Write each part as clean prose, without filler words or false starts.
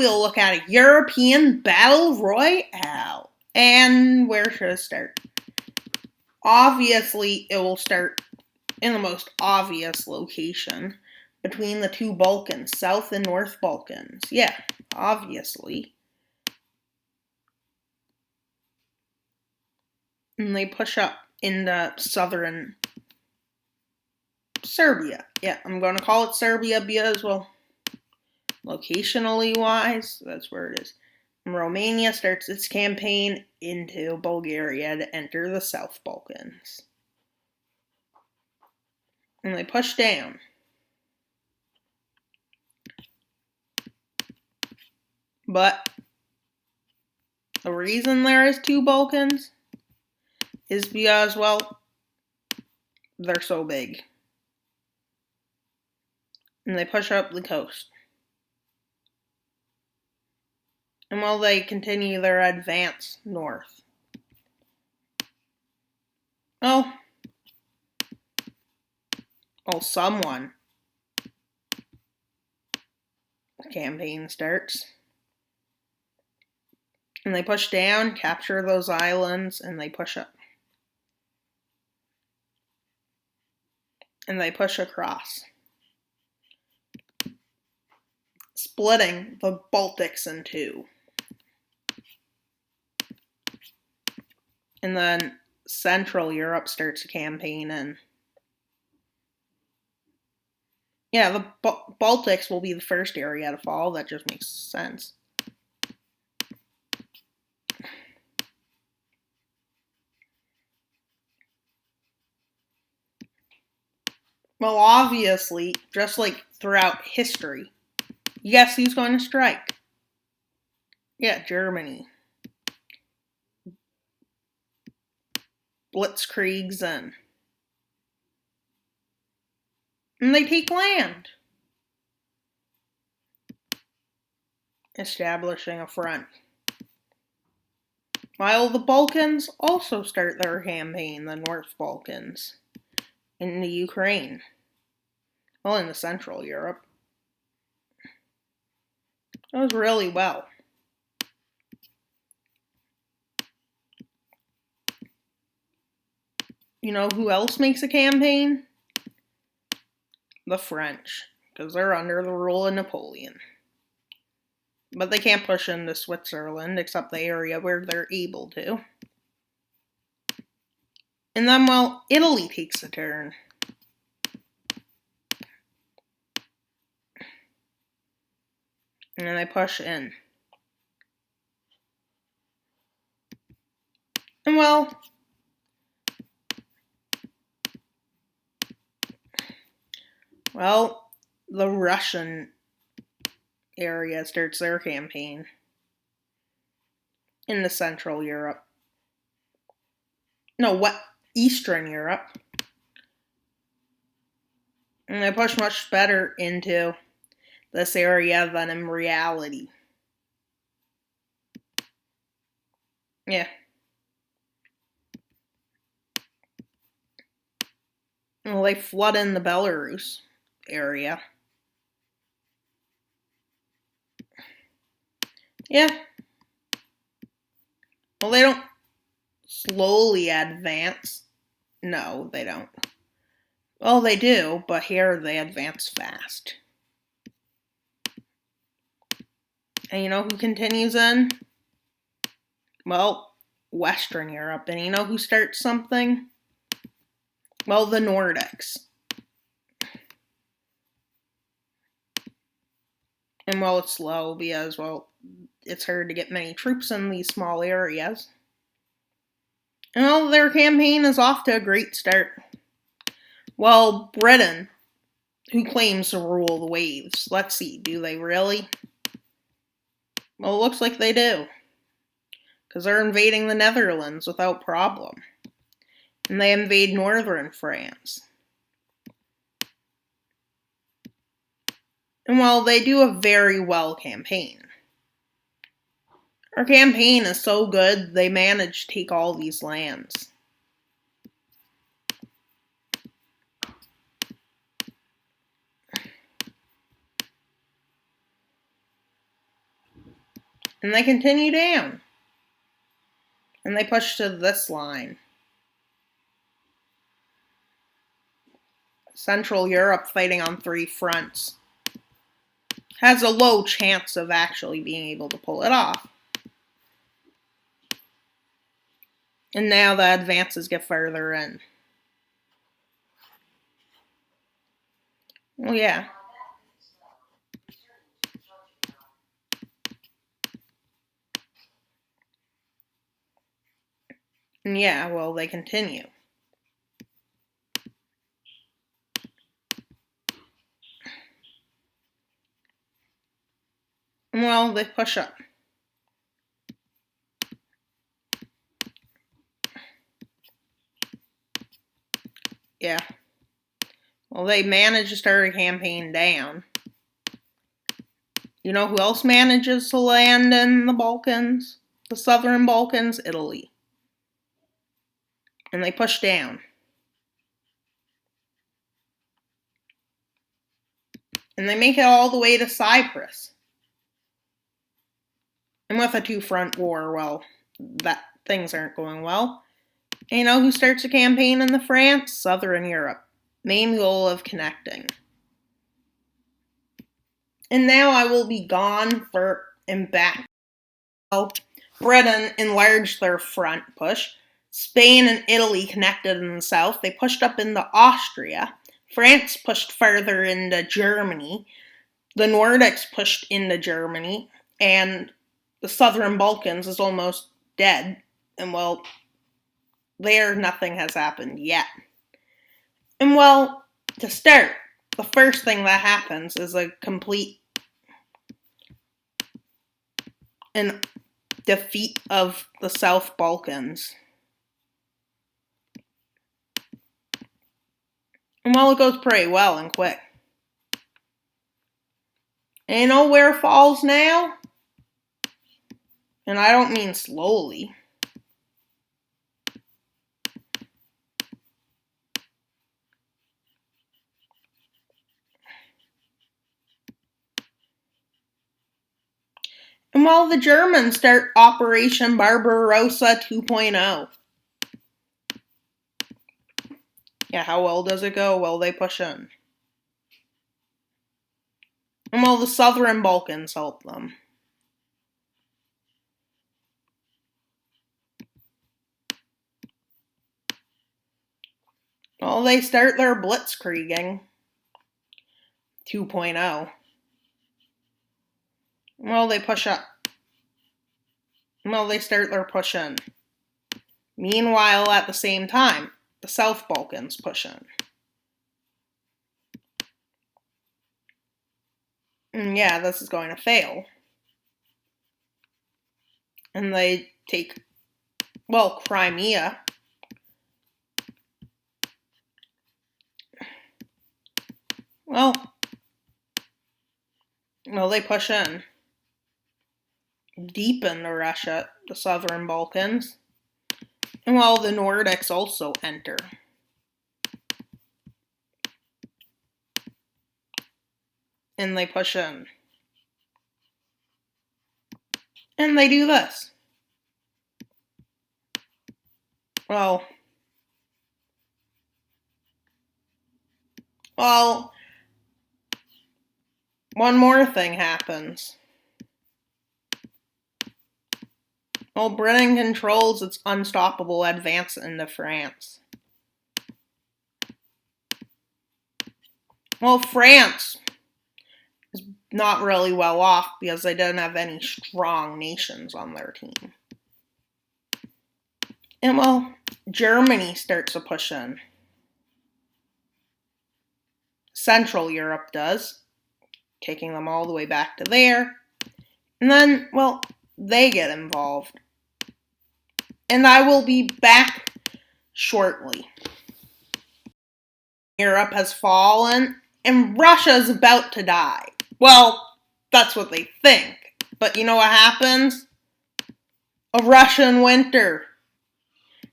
we'll look at a European Battle Royale. And where should I start? Obviously, it will start in the most obvious location between the two Balkans, South and North Balkans. Yeah, obviously. And they push up into southern Serbia. Yeah, I'm going to call it Serbia because, well, locationally wise, that's where it is. Romania starts its campaign into Bulgaria to enter the South Balkans. And they push down. But the reason there is two Balkans is because, well, they're so big. And they push up the coast. And while they continue their advance north. Oh, someone. The campaign starts. And they push down, capture those islands, and they push up. And they push across. Splitting the Baltics in two. And then Central Europe starts a campaign in. Yeah, the Baltics will be the first area to fall. That just makes sense. Well, obviously, just like throughout history, you guess who's going to strike? Yeah, Germany. Blitzkriegs in. And they take land, establishing a front. While the Balkans also start their campaign, the North Balkans, in the Ukraine. Well, in the Central Europe. It was really well. You know who else makes a campaign? The French, because they're under the rule of Napoleon. But they can't push into Switzerland except the area where they're able to. And then, well, Italy takes a turn. And then they push in. And, well, the Russian area starts their campaign into Central Europe. No, what? Eastern Europe. And they push much better into this area than in reality. Yeah. Well, they flood in the Belarus area. Yeah. Well, they don't slowly advance. No, they don't. Well, they do, but here they advance fast. And you know who continues in? Well, Western Europe. And you know who starts something? Well, the Nordics. And well, it's slow because, well, it's hard to get many troops in these small areas. And well, their campaign is off to a great start. Well, Britain, who claims to rule the waves. Let's see, do they really? Well, it looks like they do. Because they're invading the Netherlands without problem. And they invade northern France. And well, they do a very well campaign. Our campaign is so good, they manage to take all these lands. And they continue down. And they push to this line. Central Europe, fighting on 3 fronts, has a low chance of actually being able to pull it off. And now the advances get further in. Well, yeah. And yeah, well, they continue. Well, they push up. Yeah. Well, they manage to start a campaign down. You know who else manages to land in the Balkans? The southern Balkans? Italy. And they push down. And they make it all the way to Cyprus. And with a 2-front war, well, things aren't going well. And you know who starts a campaign in the France? Southern Europe. Main goal of connecting. And now I will be gone and back. Well, Britain enlarged their front push. Spain and Italy connected in the south. They pushed up into Austria. France pushed further into Germany. The Nordics pushed into Germany. And the southern Balkans is almost dead. And well, there nothing has happened yet. And well, to start, the first thing that happens is a complete defeat of the South Balkans. And well, it goes pretty well and quick. And you know where it falls now? And I don't mean slowly. And while the Germans start Operation Barbarossa 2.0. Yeah, how well does it go? Well, they push in. And well, the southern Balkans help them. Well, they start their blitzkrieging 2.0. Well, they push up. Well, they start their push in. Meanwhile, at the same time, the South Balkans push in. And yeah, this is going to fail. And they take, well, Crimea. Well, they push in. Deep into Russia, the southern Balkans. And well, the Nordics also enter. And they push in. And they do this. Well, one more thing happens. Well, Britain controls its unstoppable advance into France. Well, France is not really well off because they didn't have any strong nations on their team. And well, Germany starts to push in. Central Europe does, taking them all the way back to there. And then, well, they get involved. And I will be back shortly. Europe has fallen, and Russia is about to die. Well, that's what they think. But you know what happens? A Russian winter.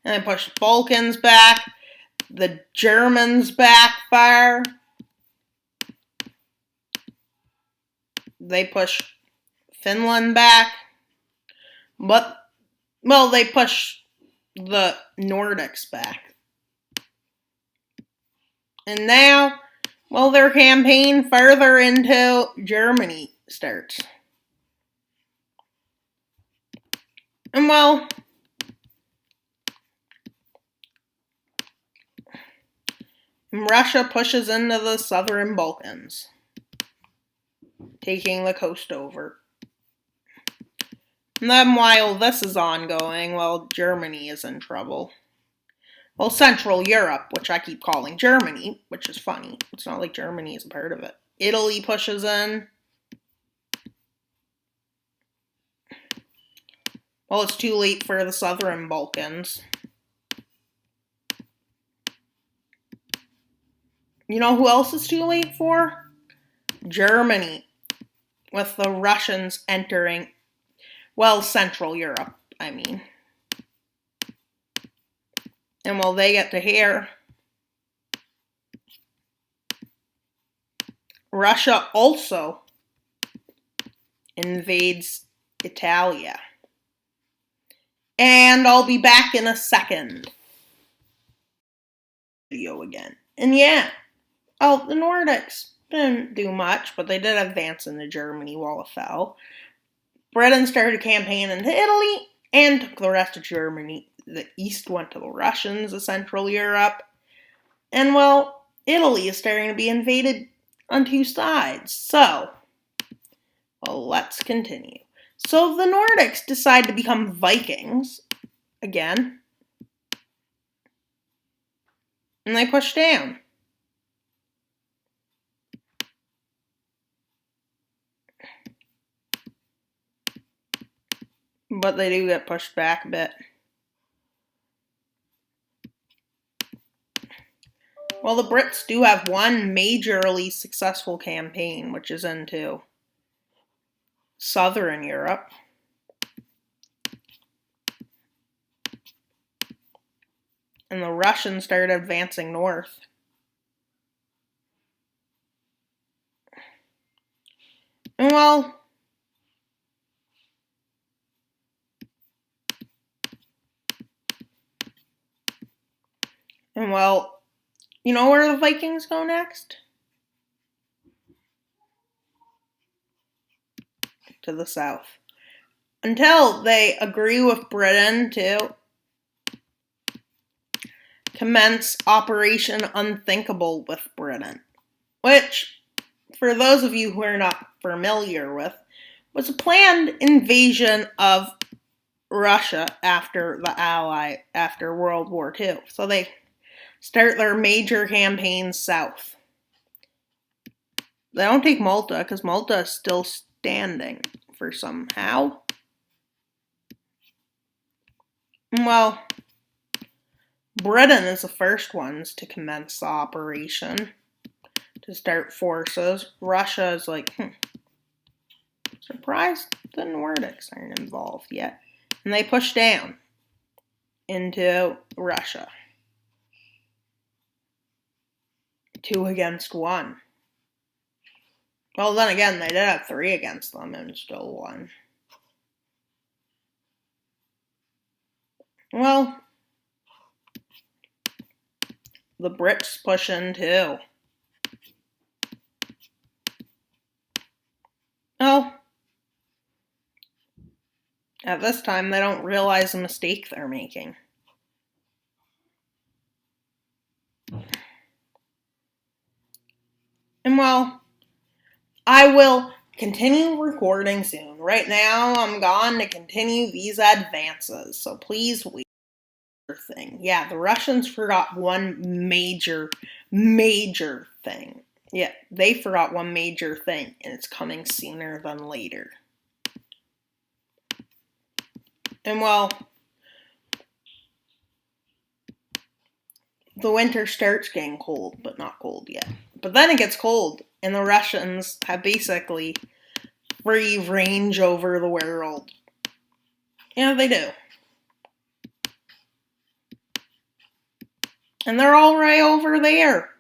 And they push the Balkans back. The Germans backfire. They push Finland back. But, well, they push the Nordics back. And now, well, their campaign further into Germany starts. And, well, Russia pushes into the southern Balkans, taking the coast over. And then while this is ongoing, well, Germany is in trouble. Well, Central Europe, which I keep calling Germany, which is funny. It's not like Germany is a part of it. Italy pushes in. Well, it's too late for the southern Balkans. You know who else is too late for? Germany, with the Russians entering, well, Central Europe, I mean. And while they get to here, Russia also invades Italia. And I'll be back in a second. Video again. And yeah, the Nordics didn't do much, but they did advance into Germany while it fell. Britain started a campaign into Italy and took the rest of Germany. The east went to the Russians of Central Europe. And, well, Italy is starting to be invaded on two sides. So, well, let's continue. So the Nordics decide to become Vikings again. And they push down. But they do get pushed back a bit. Well, the Brits do have one majorly successful campaign, which is into southern Europe. And the Russians started advancing north. And, well, you know where the Vikings go next? To the south. Until they agree with Britain to commence Operation Unthinkable with Britain, which, for those of you who are not familiar with, was a planned invasion of Russia after World War II. So they start their major campaign south. They don't take Malta because Malta is still standing for somehow. Well, Britain is the first ones to commence the operation, to start forces. Russia is like, surprised the Nordics aren't involved yet. And they push down into Russia. 2 against 1. Well, then again, they did have 3 against them and still won. Well, the Brits push in too. Oh, at this time, they don't realize the mistake they're making. And, well, I will continue recording soon. Right now, I'm gone to continue these advances, so please wait. Thing. Yeah, the Russians forgot one major thing. Yeah, they forgot one major thing, and it's coming sooner than later. And, well, the winter starts getting cold, but not cold yet. But then it gets cold, and the Russians have basically free range over the world. Yeah, they do. And they're all right over there.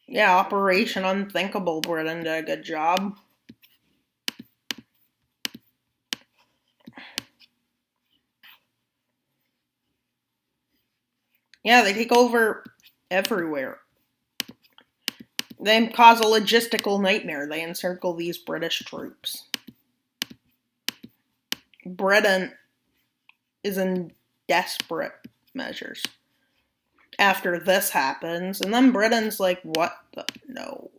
Yeah, Operation Unthinkable, Britain did a good job. Yeah, they take over everywhere. They cause a logistical nightmare. They encircle these British troops. Britain is in desperate measures after this happens. And then Britain's like, what the? No.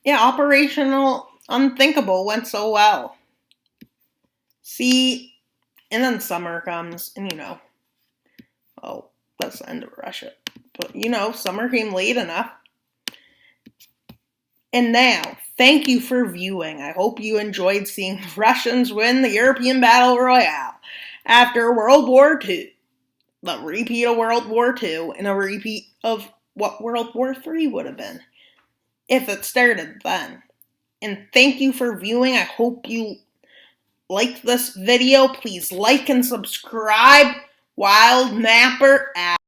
Yeah, Operational Unthinkable went so well. See, and then summer comes, and oh, that's the end of Russia. But summer came late enough. And now, thank you for viewing. I hope you enjoyed seeing Russians win the European Battle Royale after World War II. The repeat of World War II and a repeat of what World War III would have been if it started then. And thank you for viewing. I hope you liked this video. Please like and subscribe. Wild Mapper out.